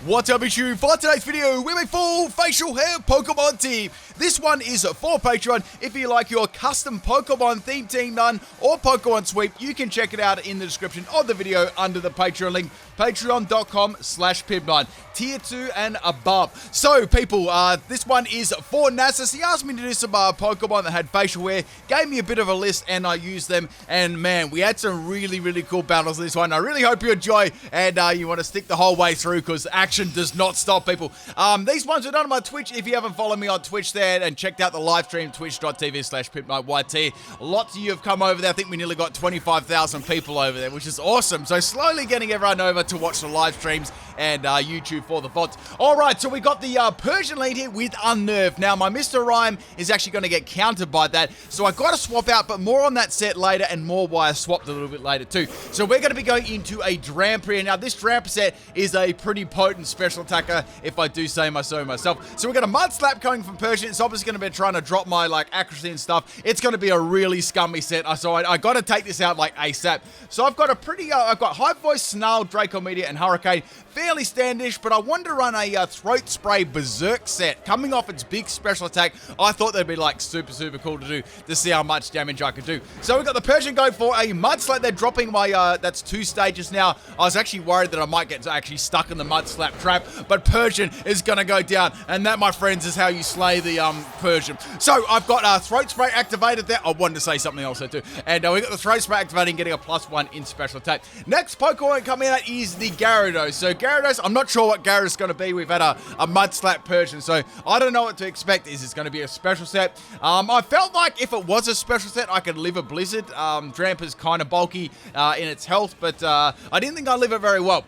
What's up, issue? For today's video, we make full facial hair Pokemon team. This one is for Patreon. If you like your custom Pokemon theme team done or Pokemon sweep, you can check it out in the description of the video under the Patreon link, patreon.com/PIMPNITE, tier 2 and above. So, people, this one is for Nasus. He asked me to do some Pokemon that had facial hair, gave me a bit of a list, and I used them. And man, we had some really cool battles in this one. I really hope you enjoy, and you want to stick the whole way through because action does not stop, people. These ones are done on my Twitch. If you haven't followed me on Twitch there and checked out the live stream, twitch.tv/PIMPNITEYT. Lots of you have come over there. I think we nearly got 25,000 people over there, which is awesome. So slowly getting everyone over to watch the live streams and YouTube for the bots. Alright, so we got the Persian lead here with Unnerved. Now, my Mr. Rhyme is actually going to get countered by that, so I got to swap out, but more on that set later and more why I swapped a little bit later too. So we're going to be going into a Drapion. Now, this Drapion set is a pretty potent special attacker, if I do say so myself. So we've got a Mud Slap coming from Persian. It's obviously going to be trying to drop my accuracy and stuff. It's going to be a really scummy set, so I got to take this out ASAP. So I've got a pretty, I've got High Voice, Snarl, Draco Meteor, and Hurricane. Fairly standish, but I wanted to run a Throat Spray Berserk set. Coming off its big special attack, I thought they'd be super cool to do to see how much damage I could do. So we've got the Persian going for a Mud Slap. They're dropping my, that's 2 stages now. I was actually worried that I might get actually stuck in the Mud Slap trap, but Persian is going to go down, and that, my friends, is how you slay the Persian. So I've got Throat Spray activated there. I wanted to say something else there too. And we got the Throat Spray activating, getting a +1 in special attack. Next Pokemon coming out is the Gyarados. So Gyarados, I'm not sure what Gyarados is going to be. We've had a Mud Slap Persian, so I don't know what to expect. Is this going to be a special set? I felt like if it was a special set, I could live a Blizzard. Drampa's kind of bulky in its health, but I didn't think I'd live it very well.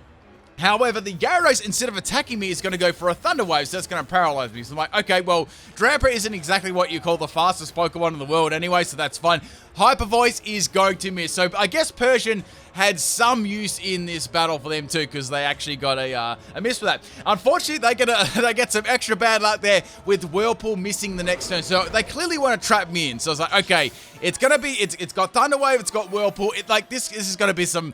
However, the Gyarados, instead of attacking me, is going to go for a Thunder Wave, so that's going to paralyze me. So I'm like, okay, well, Drampa isn't exactly what you call the fastest Pokemon in the world anyway, so that's fine. Hyper Voice is going to miss. So I guess Persian had some use in this battle for them too, because they actually got a miss for that. Unfortunately, they get some extra bad luck there with Whirlpool missing the next turn. So they clearly want to trap me in. So I was like, okay, it's got Thunder Wave, it's got Whirlpool. This is gonna be some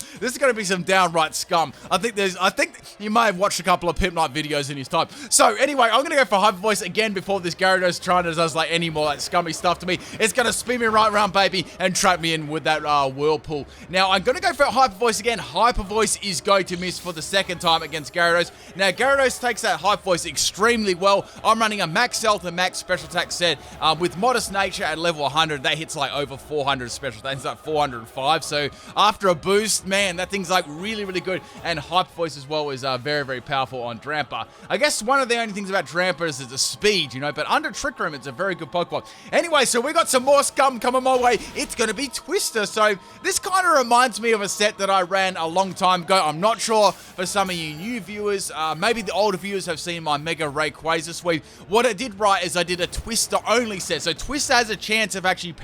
downright scum. I think you may have watched a couple of PIMPNITE videos in his time. So anyway, I'm gonna go for Hyper Voice again before this Gyarados trying to does any more scummy stuff to me. It's gonna spin me right around, baby, and trap me in with that Whirlpool. Now I'm gonna go for Hyper Voice again. Hyper Voice is going to miss for the second time against Gyarados. Now Gyarados takes that Hyper Voice extremely well. I'm running a max health and max special attack set with Modest Nature at level 100. That hits over 400 special attacks, 405. So after a boost, man, that thing's really good. And Hyper Voice as well is very powerful on Drampa. I guess one of the only things about Drampa is the speed, but under Trick Room, it's a very good Pokemon. Anyway, so we got some more scum coming my way. It's going to be Twister. So this kind of reminds me of a set that I ran a long time ago. I'm not sure for some of you new viewers, maybe the older viewers have seen my Mega Rayquaza sweep. What I did right is I did a Twister only set. So Twister has a chance of actually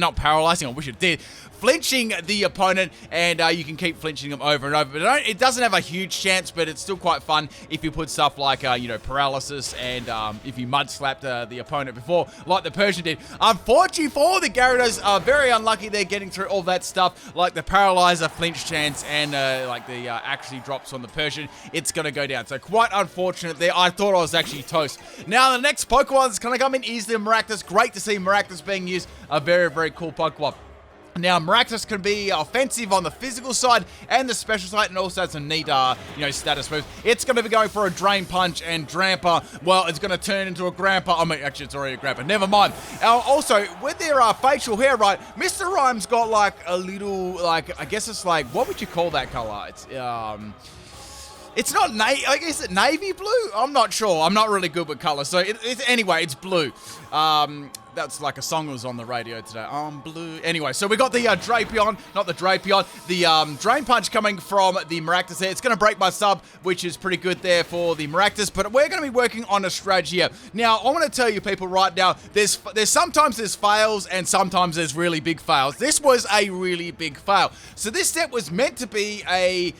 not paralyzing, I wish it did, flinching the opponent, and you can keep flinching them over and over. But it doesn't have a huge chance, but it's still quite fun if you put stuff like, paralysis, and if you mud slapped the opponent before, like the Persian did. Unfortunately for the Gyarados, are very unlucky. They're getting through all that stuff, like the paralyzer, flinch chance, and the accuracy drops on the Persian. It's going to go down. So quite unfortunate there. I thought I was actually toast. Now the next Pokemon that's going to come in is the Maractus. Great to see Maractus being used. A very cool Pokemon. Now, Maractus can be offensive on the physical side and the special side, and also has some neat, status moves. It's going to be going for a Drain Punch, and Drampa, well, it's going to turn into a Grandpa. I mean, actually, it's already a Grandpa. Never mind. Also, with their facial hair, right, Mr. Rhyme's got, a little, I guess it's what would you call that color? It's not navy. Is it navy blue? I'm not sure. I'm not really good with color. So anyway, it's blue. That's like a song that was on the radio today. I'm blue. Anyway, so we got the Drapion, not the Drapion, the Drain Punch coming from the Maractus there. It's going to break my sub, which is pretty good there for the Maractus, but we're going to be working on a strategy here. Now, I want to tell you people right now, there's sometimes there's fails and sometimes there's really big fails. This was a really big fail. So this set was meant to be a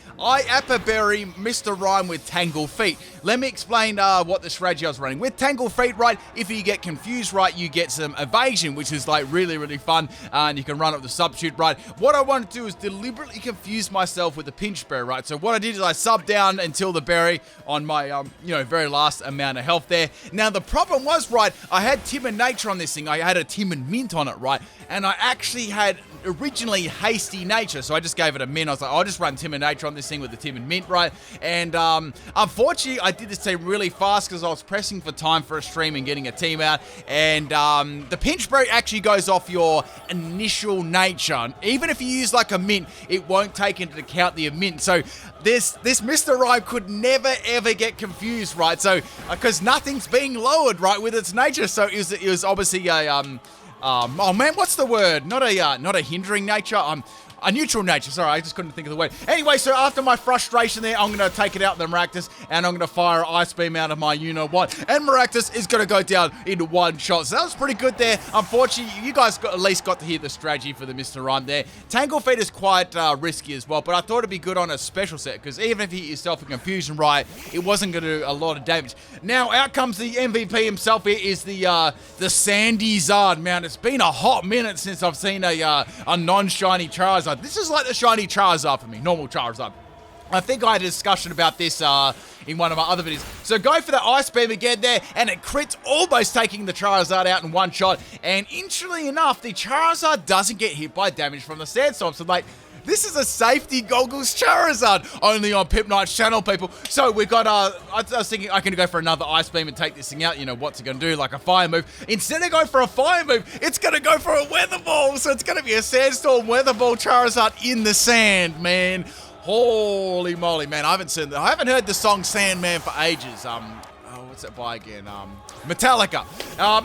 Berry Mr. Rhyme with Tangle Feet. Let me explain what the strategy I was running. With Tangle Feet, right, if you get confused, right, you get some evasion, which is like really, really fun. And you can run up the substitute, right? What I want to do is deliberately confuse myself with the pinch berry, right? So what I did is I subbed down until the berry on my, very last amount of health there. Now, the problem was, right, I had Timid Nature on this thing. I had a Timid Mint on it, right? And I actually had originally Hasty Nature, so I just gave it a mint. I was like, I'll just run Timid Nature on this thing with the Timid Mint, right? And unfortunately, I did this team really fast because I was pressing for time for a stream and getting a team out. And the Pinch Berry actually goes off your initial nature. Even if you use like a mint, it won't take into account the mint. So this Mr. Rhyme could never ever get confused, right? So because nothing's being lowered, right, with its nature. So it was obviously a oh man, what's the word? Not a hindering nature. A neutral nature. Sorry, I just couldn't think of the word. Anyway, so after my frustration there, I'm going to take it out on the Maractus, and I'm going to fire Ice Beam out of my you-know-what. And Maractus is going to go down into one shot. So that was pretty good there. Unfortunately, you guys at least got to hear the strategy for the Mr. Rhyme there. Tangle Feed is quite risky as well, but I thought it'd be good on a special set, because even if you hit yourself a Confusion right, it wasn't going to do a lot of damage. Now, out comes the MVP himself here, is the Sandy Zard. Man, it's been a hot minute since I've seen a non-shiny Charizard. This is like the shiny Charizard for me, normal Charizard. I think I had a discussion about this in one of my other videos. So go for the Ice Beam again there, and it crits, almost taking the Charizard out in one shot. And interestingly enough, the Charizard doesn't get hit by damage from the Sandstorm. So like, this is a safety goggles Charizard, only on PIMPNITE's channel, people. So we've got, I was thinking I can go for another Ice Beam and take this thing out. You know, what's it going to do? Like a Fire move. Instead of going for a Fire move, it's going to go for a Weather Ball. So it's going to be a Sandstorm Weather Ball Charizard in the sand, man. Holy moly, man. I haven't heard the song Sandman for ages. What's that by again? Metallica.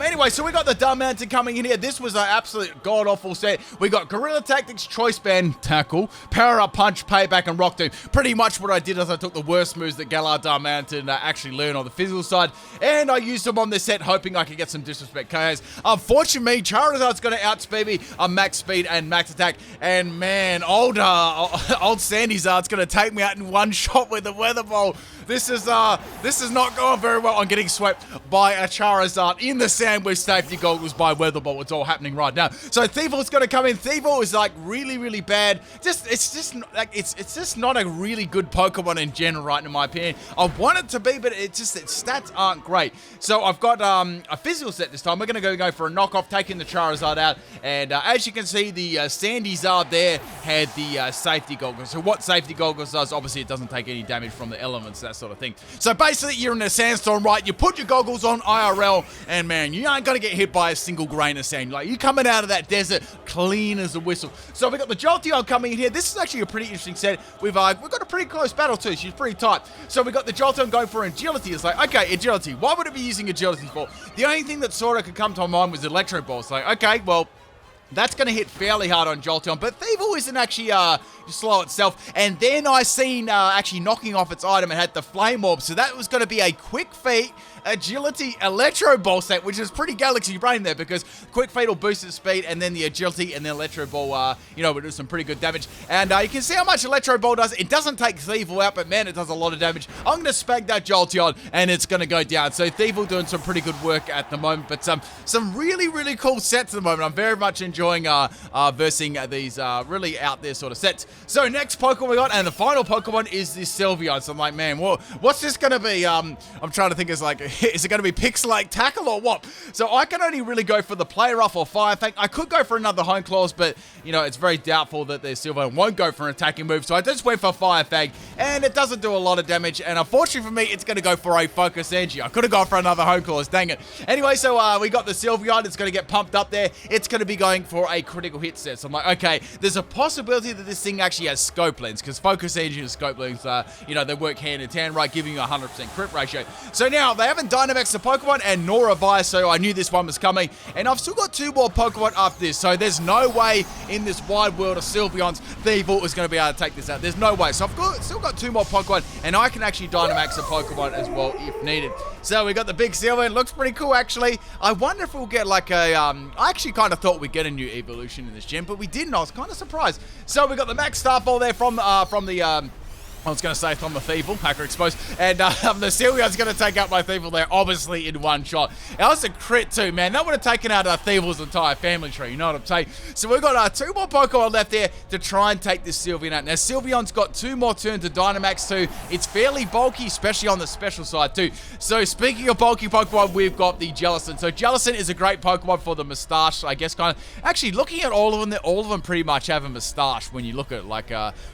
Anyway, so we got the Darmanitan coming in here. This was an absolute god-awful set. We got Guerrilla Tactics, Choice Band, Tackle, Power Up Punch, Payback, and Rock Tomb. Pretty much what I did is I took the worst moves that Galar Darmanitan actually learned on the physical side, and I used them on this set, hoping I could get some disrespect KOs. Unfortunately, Charizard's going to outspeed me on max speed and max attack, and man, old Sandy Zard's going to take me out in one shot with the Weather Ball. This is not going very well. I'm getting swept by a Charizard in the sand with safety goggles by Weather Ball. It's all happening right now. So Thievul's going to come in. Thievul is like really, really bad. It's just not a really good Pokemon in general, right? In my opinion, I want it to be, but its stats aren't great. So I've got a physical set this time. We're going to go for a knockoff, taking the Charizard out. And as you can see, the Sandy Zard there had the safety goggles. So what safety goggles does, obviously it doesn't take any damage from the elements, that sort of thing. So basically, you're in a sandstorm, right? You put your goggles on IRL, and man, you aren't going to get hit by a single grain of sand. Like, you're coming out of that desert clean as a whistle. So we got the Jolteon coming in here. This is actually a pretty interesting set. We've got a pretty close battle too. She's pretty tight. So we got the Jolteon going for agility. It's like, okay, agility. What would it be using agility for? The only thing that sort of could come to my mind was Electro Ball. It's like, okay, well, that's going to hit fairly hard on Jolteon, but Thievul isn't actually slow itself. And then I seen actually knocking off its item and had the Flame Orb, so that was going to be a Quick Feet, Agility, Electro Ball set, which is pretty Galaxy Brain there, because Quick Feet will boost its speed, and then the Agility and then Electro Ball, will do some pretty good damage. And you can see how much Electro Ball does. It doesn't take Thievul out, but man, it does a lot of damage. I'm going to spag that Jolteon, and it's going to go down. So Thievul doing some pretty good work at the moment, but some really, really cool sets at the moment. I'm very much enjoying versing these really out there sort of sets. So next Pokemon we got, and the final Pokemon is this Sylveon. So I'm like, man, what's this going to be? I'm trying to think, is it going to be Pixelate Tackle or what? So I can only really go for the Play Rough or Fire Fang. I could go for another Hone Claws, but it's very doubtful that the Sylveon won't go for an attacking move. So I just went for Fire Fang, and it doesn't do a lot of damage. And unfortunately for me, it's going to go for a Focus Energy. I could have gone for another Hone Claws, dang it. Anyway, so we got the Sylveon. It's going to get pumped up there. It's going to be going for a critical hit set. So I'm like, okay, there's a possibility that this thing actually has Scope Lens, because Focus Energy and Scope Lens, they work hand in hand, right, giving you a 100% crit ratio. So now, they haven't Dynamaxed the Pokemon, and nor have I, so I knew this one was coming, and I've still got 2 more Pokemon after this, so there's no way in this wide world of Sylveons Thievul is going to be able to take this out. There's no way. So I've still got 2 more Pokemon, and I can actually Dynamax a Pokemon as well if needed. So we got the big Sylveon. Looks pretty cool, actually. I wonder if we'll get like a, I actually kind of thought we'd get a new evolution in this gym, but we didn't. I was kind of surprised. So we got the Max Starfall there from the I was going to say from the Thievul, Hacker Exposed, and the Sylveon's going to take out my Thievul there, obviously, in one shot. That was a crit too, man. That would have taken out Thievul's entire family tree, you know what I'm saying? So we've got 2 more Pokemon left there to try and take this Sylveon out. Now, Sylveon's got 2 more turns to Dynamax too. It's fairly bulky, especially on the special side too. So speaking of bulky Pokemon, we've got the Jellison. So Jellison is a great Pokemon for the moustache, I guess, kind of. Actually, looking at all of them pretty much have a moustache when you look at it. Like,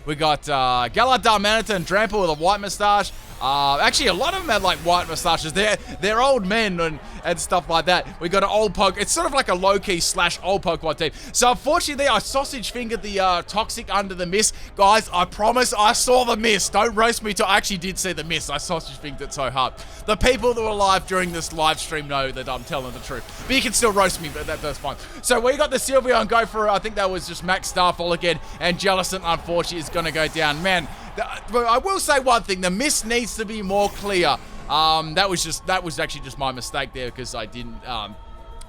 we got Galar Darmanitan and Drapion with a white moustache. Actually, a lot of them had like white moustaches. They're old men and stuff like that. We got an old Pokemon. It's sort of like a low-key / old Pokemon team. So unfortunately, I sausage fingered the Toxic under the mist. Guys, I promise I saw the mist. Don't roast me I actually did see the mist. I sausage fingered it so hard. The people that were live during this live stream know that I'm telling the truth. But you can still roast me, but that's fine. So we got the Sylveon go for, I think that was just Max Starfall again. And Jellison, unfortunately, is going to go down. Man, I will say one thing. The mist needs to be more clear. That was actually just my mistake there because I didn't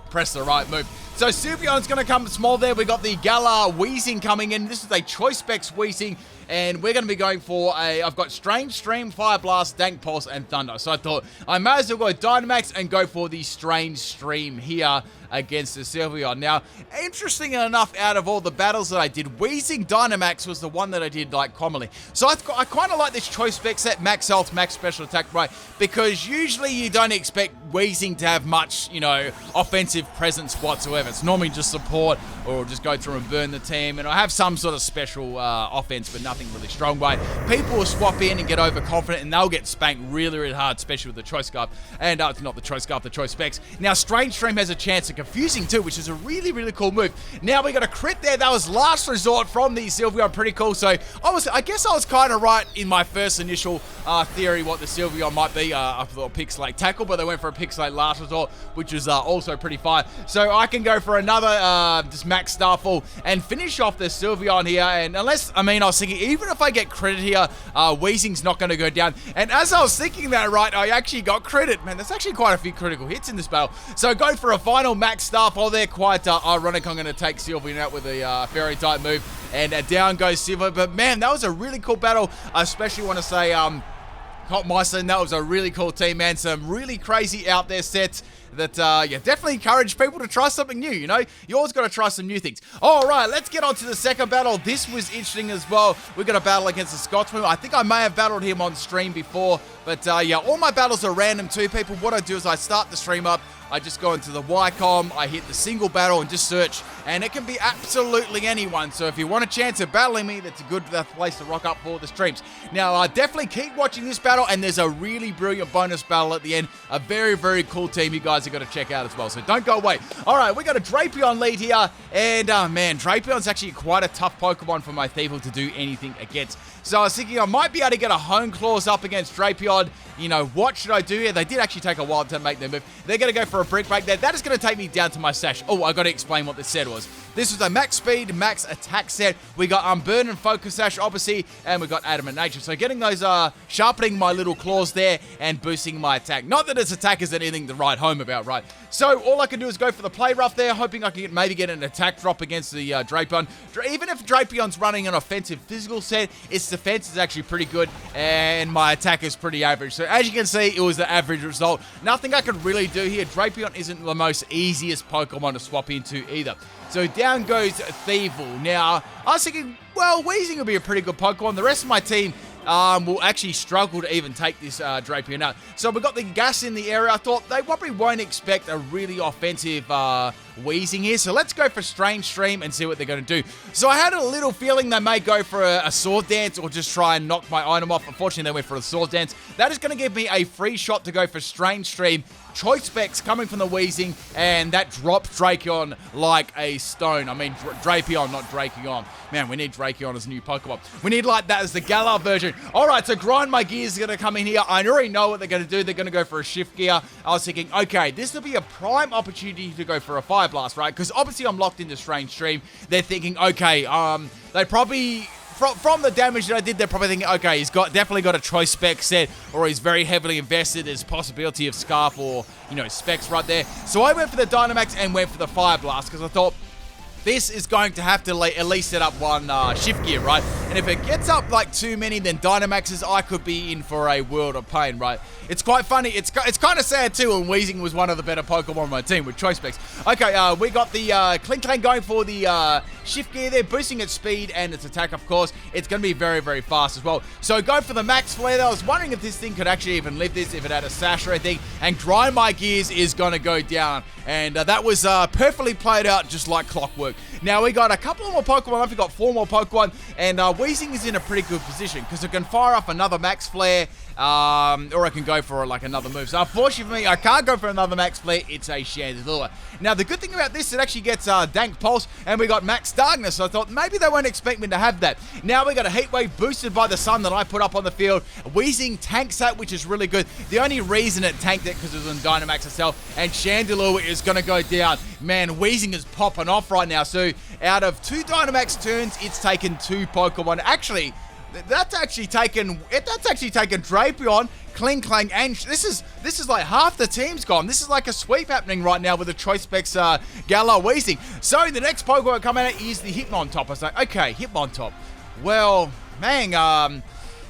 press the right move. So Sylveon's going to come small there. We got the Galar Weezing coming in. This is a Choice Specs Weezing. And we're going to be going for I've got Strange Stream, Fire Blast, Dank Pulse, and Thunder. So I thought I might as well go Dynamax and go for the Strange Stream here against the Sylveon. Now, interesting enough, out of all the battles that I did, Weezing Dynamax was the one that I did like commonly. So I kind of like this Choice Spec set, Max Health, Max Special Attack, right? Because usually you don't expect Weezing to have much, you know, offensive presence whatsoever. It's normally just support or just go through and burn the team. And I have some sort of special offense, but nothing really strong, right? People will swap in and get overconfident and they'll get spanked really, really hard, especially with the Choice Scarf. And it's not the Choice Scarf, the Choice Specs. Now, Strange Stream has a chance of confusing too, which is a really, really cool move. Now we got a crit there. That was last resort from the Sylveon. Pretty cool. So I guess I was kind of right in my first initial theory what the Sylveon might be. I thought Pixelate Tackle, but they went for a Pixelate last resort, which is also pretty fine. So I can go for another just Max Starfall and finish off the Sylveon here. And unless, I mean, I was thinking, even if I get credit here, Weezing's not going to go down. And as I was thinking that, right, I actually got credit. Man, there's actually quite a few critical hits in this battle. So go for a final Max Starfall there. Quite ironic. I'm going to take Sylveon out with a Fairy type move. And down goes Sylveon. But man, that was a really cool battle. I especially want to say, Hot Mycin, that was a really cool team, man. Some really crazy out there sets that, definitely encourage people to try something new, you know? You always got to try some new things. All right, let's get on to the second battle. This was interesting as well. We're going to battle against the Scotsman. I think I may have battled him on stream before, but, all my battles are random too, people. What I do is I start the stream up, I just go into the YCOM, I hit the single battle and just search, and it can be absolutely anyone. So if you want a chance of battling me, that's a good place to rock up for the streams. Now, definitely keep watching this battle, and there's a really brilliant bonus battle at the end. A very, very cool team you guys have got to check out as well, so don't go away. All right, we got a Drapion lead here, and man, Drapion's actually quite a tough Pokemon for my Thievul to do anything against. So I was thinking I might be able to get a Hone Claws up against Drapion. You know, what should I do here? They did actually take a while to make their move. They're going to go for a Brick Break there. That is going to take me down to my sash. Oh, I got to explain what this set was. This was a Max Speed, Max Attack set. We got Unburn and Focus Sash, obviously, and we got Adamant Nature. So getting those, sharpening my little claws there and boosting my attack. Not that its attack is anything to write home about, right? So all I can do is go for the Play Rough there, hoping I can maybe get an attack drop against the Drapion. Even if Drapion's running an offensive physical set, its defense is actually pretty good, and my attack is pretty average. So as you can see, it was the average result. Nothing I could really do here. Drapion isn't the most easiest Pokemon to swap into either. So down goes Thievul. Now, I was thinking, well, Weezing will be a pretty good Pokemon. The rest of my team will actually struggle to even take this Drapion out. So we got the gas in the area. I thought they probably won't expect a really offensive Weezing here. So let's go for Strange Stream and see what they're going to do. So I had a little feeling they may go for a Sword Dance or just try and knock my item off. Unfortunately, they went for a Sword Dance. That is going to give me a free shot to go for Strange Stream. Choice Specs coming from the Weezing, and that drops Drapion like a stone. I mean, Drapion, not Drapion. Man, we need Drapion as a new Pokemon. We need like that as the Galar version. All right, so Grind My Gears is going to come in here. I already know what they're going to do. They're going to go for a Shift Gear. I was thinking, okay, this will be a prime opportunity to go for a Fire Blast, right? Because obviously I'm locked into Strange Stream. They're thinking, okay, they probably... From the damage that I did, they're probably thinking, okay, he's definitely got a Choice Spec set, or he's very heavily invested. There's possibility of Scarf or, you know, Specs right there. So I went for the Dynamax and went for the Fire Blast, because I thought, this is going to have to at least set up one shift gear, right? And if it gets up like too many, then Dynamaxes, I could be in for a world of pain, right? It's quite funny. It's kind of sad too, and Weezing was one of the better Pokemon on my team with Choice Specs. Okay, we got the Klinklang going for the shift gear there, boosting its speed and its attack, of course. It's going to be very, very fast as well. So go for the Max Flare there. I was wondering if this thing could actually even live this, if it had a sash or anything. And Grind My Gears is going to go down. And that was perfectly played out just like clockwork. Now we got a couple more Pokemon left. We got 4 more Pokemon. And Weezing is in a pretty good position because it can fire off another Max Flare. Or I can go for like another move. So unfortunately for me, I can't go for another Max Flare. It's a Chandelure. Now the good thing about this, it actually gets Dank Pulse, and we got Max Darkness. So I thought maybe they won't expect me to have that. Now we got a Heat Wave boosted by the sun that I put up on the field. Weezing tanks that, which is really good. The only reason it tanked it because it was on Dynamax itself, and Chandelure is going to go down. Man, Weezing is popping off right now. So out of 2 Dynamax turns, it's taken 2 Pokemon. Actually, that's actually taken Drapion, Klinklang, and this is like half the team's gone. This is like a sweep happening right now with the Choice Specs Galar Weezing. So the next Pokemon coming out is the Hitmontop. I was like, okay, Hitmontop. Well, man,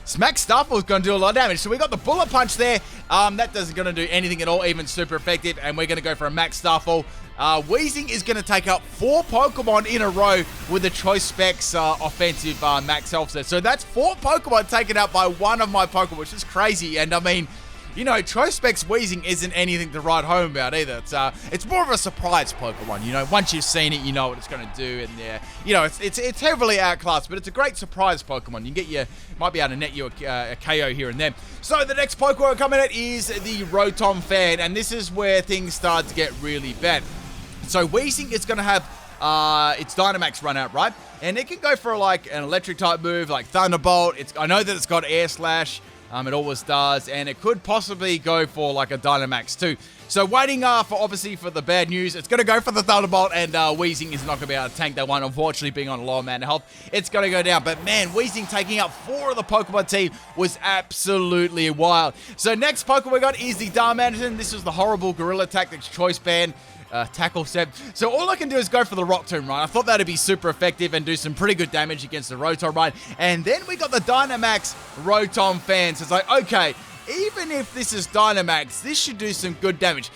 Smack Starfall is going to do a lot of damage. So we got the Bullet Punch there. That doesn't going to do anything at all, even super effective. And we're going to go for a Max Starfall. Weezing is going to take out 4 Pokemon in a row with the Choice Specs offensive Max Health set. So that's 4 Pokemon taken out by one of my Pokemon, which is crazy. And I mean, you know, Choice Specs Weezing isn't anything to write home about either. It's more of a surprise Pokemon. You know, once you've seen it, you know what it's going to do, and you know, it's heavily outclassed, but it's a great surprise Pokemon. You get might be able to net you a KO here and there. So the next Pokemon coming out is the Rotom Fan, and this is where things start to get really bad. So Weezing is going to have its Dynamax run out, right? And it can go for like an electric type move like Thunderbolt. I know that it's got Air Slash. It always does, and it could possibly go for like a Dynamax too. So waiting for the bad news. It's going to go for the Thunderbolt, and Weezing is not going to be able to tank that one, unfortunately, being on a low amount of health. It's going to go down, but man, Weezing taking out 4 of the Pokemon team was absolutely wild. So next Pokemon we got is the Darmanitan. This is the horrible Gorilla Tactics Choice Band tackle set. So all I can do is go for the Rock Tomb, right? I thought that'd be super effective and do some pretty good damage against the Rotom, right? And then we got the Dynamax Rotom Fan. So it's like, okay, even if this is Dynamax, this should do some good damage.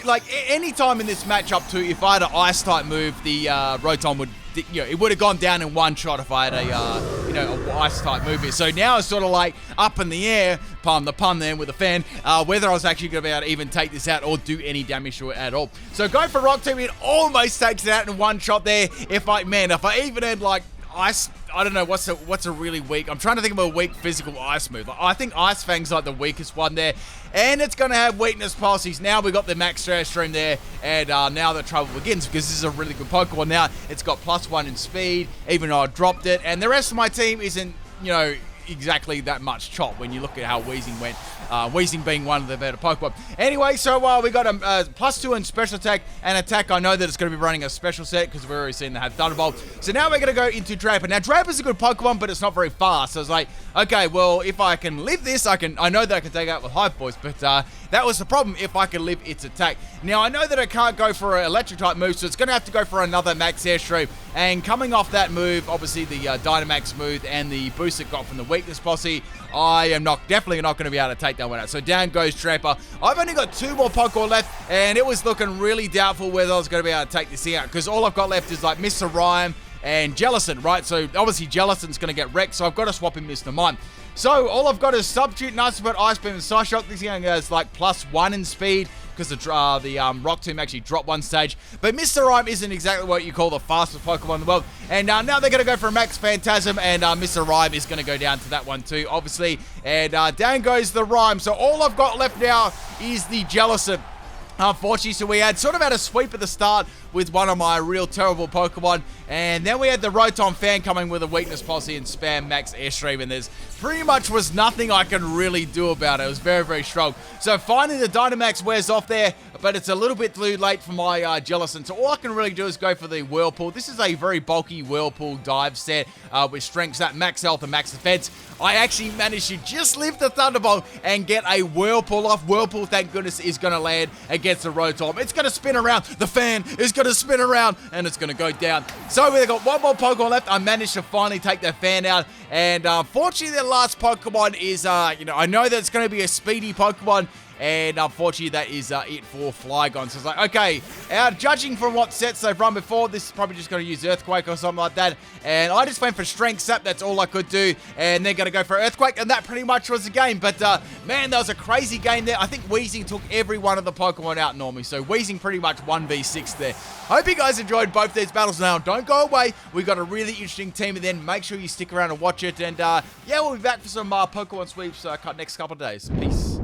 Like, any time in this matchup too, if I had an Ice-type move, the Rotom would, you know, it would have gone down in one shot if I had a Ice-type move here. So now it's sort of like up in the air, pun the pun there with the fan, whether I was actually going to be able to even take this out or do any damage to it at all. So go for Rock Tomb, it almost takes it out in one shot there. If I even had like Ice, I don't know, what's a really weak, I'm trying to think of a weak physical ice move. I think Ice Fang's like the weakest one there, and it's going to have Weakness Pulses. Now we got the Max Trash Stream there, and now the trouble begins, because this is a really good Pokemon now. It's got +1 in speed, even though I dropped it, and the rest of my team isn't, you know, exactly that much chop when you look at how Weezing went. Weezing being one of the better Pokemon. Anyway, so we got a +2 in special attack and attack. I know that it's going to be running a special set because we've already seen they had Thunderbolt. So now we're going to go into Drapion. Now Drapion's a good Pokemon, but it's not very fast. So I was like, okay, well, if I can live this, I know that I can take it out with Hive Voice, but that was the problem, if I can live its attack. Now I know that I can't go for an electric type move, so it's going to have to go for another Max Airstream. And coming off that move, obviously the Dynamax move and the boost it got from the Weakness Posse, I am definitely not going to be able to take that one out. So down goes Tramper. I've only got 2 more Pokemon left, and it was looking really doubtful whether I was going to be able to take this thing out, because all I've got left is like Mr. Rhyme and Jellison, right? So obviously Jellison's going to get wrecked, so I've got to swap in Mr. Mime. So all I've got is Substitute, Nice Bird, Ice Beam, and Psy Shock. This thing has like +1 in speed, because the Rock Tomb actually dropped one stage. But Mr. Rhyme isn't exactly what you call the fastest Pokemon in the world. And now they're going to go for a Max Phantasm, and Mr. Rhyme is going to go down to that one too, obviously. And down goes the Rhyme. So all I've got left now is the Jellison. Unfortunately, so we had a sweep at the start with one of my real terrible Pokemon, and then we had the Rotom Fan coming with a Weakness Posse and spam Max Airstream, and there's pretty much was nothing I can really do about it. It was very, very strong. So finally the Dynamax wears off there, but it's a little bit too late for my Jellison. So all I can really do is go for the Whirlpool. This is a very bulky Whirlpool dive set, which strengths that max health and max defense. I actually managed to just live the Thunderbolt and get a Whirlpool off. Whirlpool, thank goodness, is going to land against the Rotom. It's going to spin around. The Fan is going going to spin around, and it's going to go down. So we've got one more Pokemon left. I managed to finally take their fan out, and unfortunately, their last Pokemon is, I know that it's going to be a speedy Pokemon, and unfortunately, that is it for Flygon. So it's like, okay, judging from what sets they've run before, this is probably just going to use Earthquake or something like that. And I just went for Strength Sap. That's all I could do. And they're going to go for Earthquake. And that pretty much was the game. But, man, that was a crazy game there. I think Weezing took every one of the Pokemon out normally. So Weezing pretty much 1v6 there. Hope you guys enjoyed both these battles. Now, don't go away. We got a really interesting team. And then make sure you stick around and watch it. And, yeah, we'll be back for some Pokemon sweeps next couple of days. Peace.